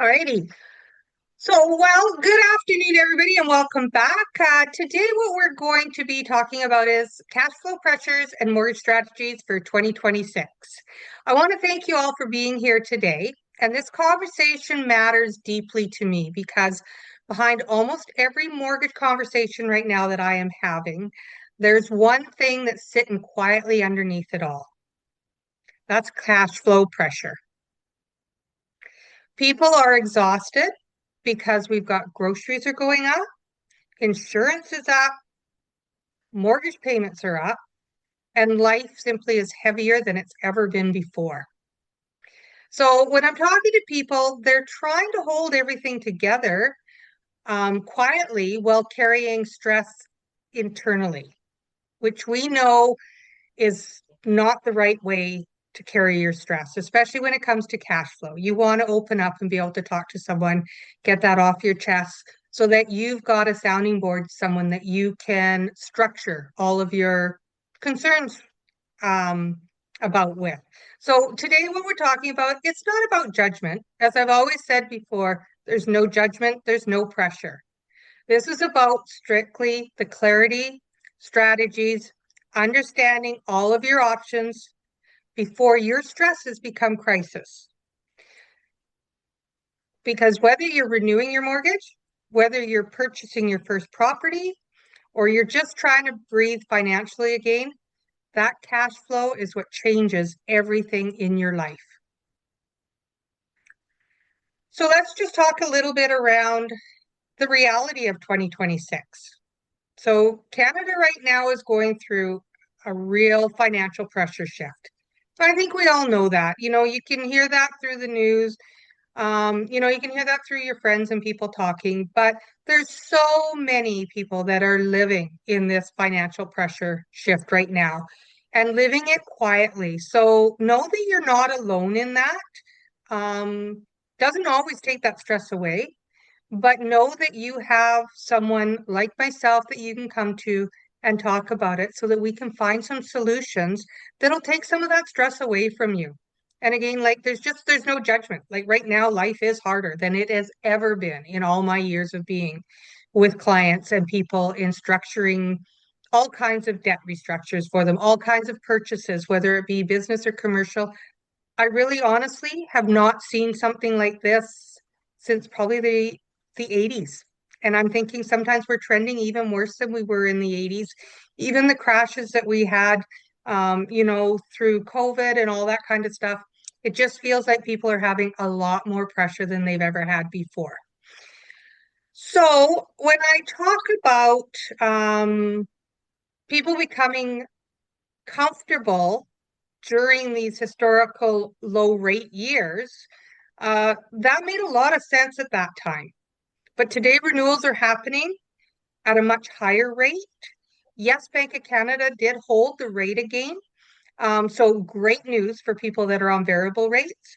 Alrighty. Good afternoon, everybody, and welcome back. Today, what we're going to be talking about is cash flow pressures and mortgage strategies for 2026. I want to thank you all for being here today. And this conversation matters deeply to me because behind almost every mortgage conversation right now that I am having, there's one thing that's sitting quietly underneath it all. That's cash flow pressure. People are exhausted because we've got groceries are going up, insurance is up, mortgage payments are up, and life simply is heavier than it's ever been before. So when I'm talking to people, they're trying to hold everything together quietly while carrying stress internally, which we know is not the right way to carry your stress, especially when it comes to cash flow. You want to open up and be able to talk to someone, get that off your chest so that you've got a sounding board, someone that you can structure all of your concerns um, about with. So today, what we're talking about, it's not about judgment. As I've always said before, there's no judgment, there's no pressure. This is about strictly the clarity, strategies, understanding all of your options before your stresses become crisis. Because whether you're renewing your mortgage, whether you're purchasing your first property, or you're just trying to breathe financially again, that cash flow is what changes everything in your life. So let's just talk a little bit around the reality of 2026. So Canada right now is going through a real financial pressure shift. So I think we all know that. You can hear that through the news. You can hear that through your friends and people talking, but there's so many people that are living in this financial pressure shift right now and living it quietly. So know that you're not alone in that. Doesn't always take that stress away, but know that you have someone like myself that you can come to and talk about it so that we can find some solutions that'll take some of that stress away from you. And again, like there's no judgment. Like right now, life is harder than it has ever been in all my years of being with clients and people in structuring all kinds of debt restructures for them, all kinds of purchases, whether it be business or commercial. I really honestly have not seen something like this since probably the 80s. And I'm thinking sometimes we're trending even worse than we were in the 80s. Even the crashes that we had, through COVID and all that kind of stuff, it just feels like people are having a lot more pressure than they've ever had before. So when I talk about people becoming comfortable during these historical low rate years, that made a lot of sense at that time. But today renewals are happening at a much higher rate. Yes, Bank of Canada did hold the rate again. So great news for people that are on variable rates.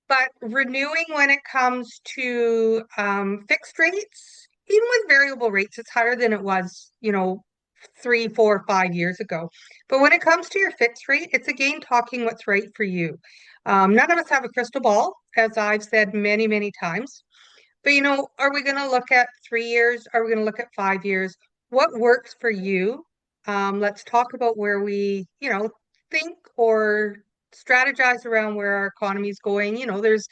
But renewing when it comes to fixed rates, even with variable rates, it's higher than it was, 3, 4, 5 years ago. But when it comes to your fixed rate, it's again talking what's right for you. None of us have a crystal ball, as I've said many, many times. But are we going to look at 3 years? Are we going to look at 5 years? What works for you? Let's talk about where we, think or strategize around where our economy is going. There's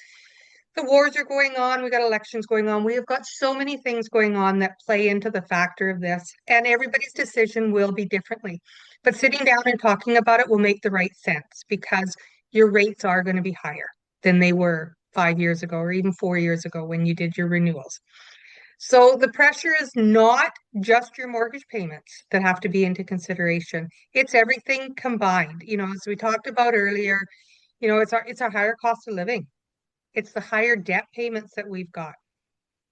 the wars are going on, we got elections going on. We have got so many things going on that play into the factor of this, and everybody's decision will be differently. But sitting down and talking about it will make the right sense because your rates are going to be higher than they were 5 years ago or even 4 years ago when you did your renewals. So the pressure is not just your mortgage payments that have to be into consideration. It's everything combined. As we talked about earlier, it's our higher cost of living. It's the higher debt payments that we've got.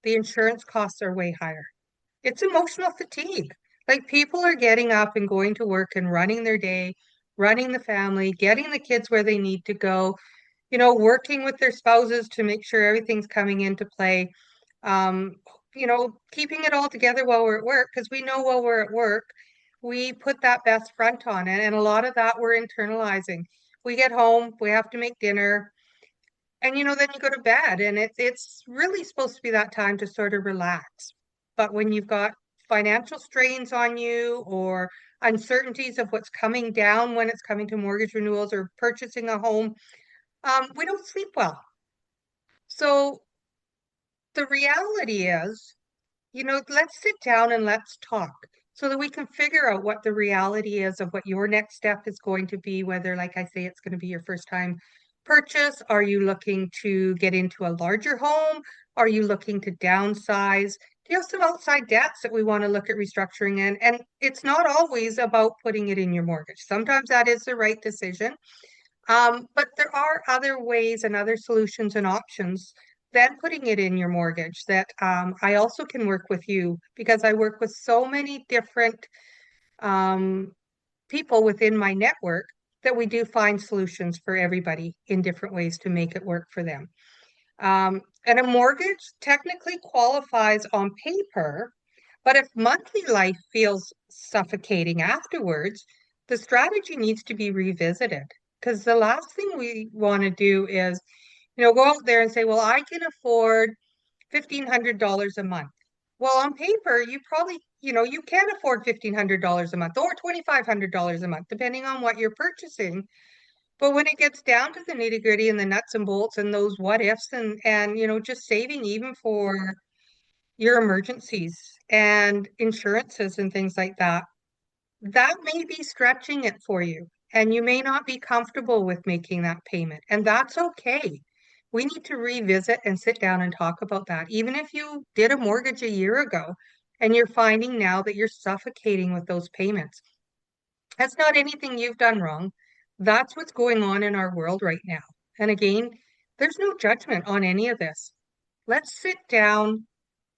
The insurance costs are way higher. It's emotional fatigue. Like people are getting up and going to work and running their day, running the family, getting the kids where they need to go, working with their spouses to make sure everything's coming into play. Um, keeping it all together while we're at work, because we know while we're at work, we put that best front on it. And a lot of that we're internalizing. We get home, we have to make dinner. And then you go to bed and it's really supposed to be that time to sort of relax. But when you've got financial strains on you or uncertainties of what's coming down when it's coming to mortgage renewals or purchasing a home, we don't sleep well. So the reality is, let's sit down and let's talk so that we can figure out what the reality is of what your next step is going to be, whether, like I say, it's going to be your first time purchase. Are you looking to get into a larger home? Are you looking to downsize? Do you have some outside debts that we want to look at restructuring in? And it's not always about putting it in your mortgage. Sometimes that is the right decision. But there are other ways and other solutions and options than putting it in your mortgage that I also can work with you because I work with so many different um, people within my network that we do find solutions for everybody in different ways to make it work for them. And a mortgage technically qualifies on paper, but if monthly life feels suffocating afterwards, the strategy needs to be revisited. Because the last thing we want to do is, go out there and say, well, I can afford $1,500 a month. Well, on paper, you probably, you can afford $1,500 a month or $2,500 a month, depending on what you're purchasing. But when it gets down to the nitty gritty and the nuts and bolts and those what ifs and just saving even for your emergencies and insurances and things like that, that may be stretching it for you. And you may not be comfortable with making that payment. And that's okay. We need to revisit and sit down and talk about that. Even if you did a mortgage a year ago and you're finding now that you're suffocating with those payments, that's not anything you've done wrong. That's what's going on in our world right now. And again, there's no judgment on any of this. Let's sit down,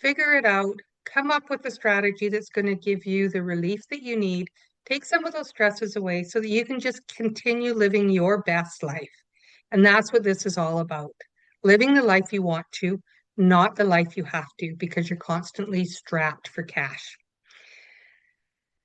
figure it out, come up with a strategy that's going to give you the relief that you need, take some of those stresses away so that you can just continue living your best life. And that's what this is all about. Living the life you want to, not the life you have to, because you're constantly strapped for cash.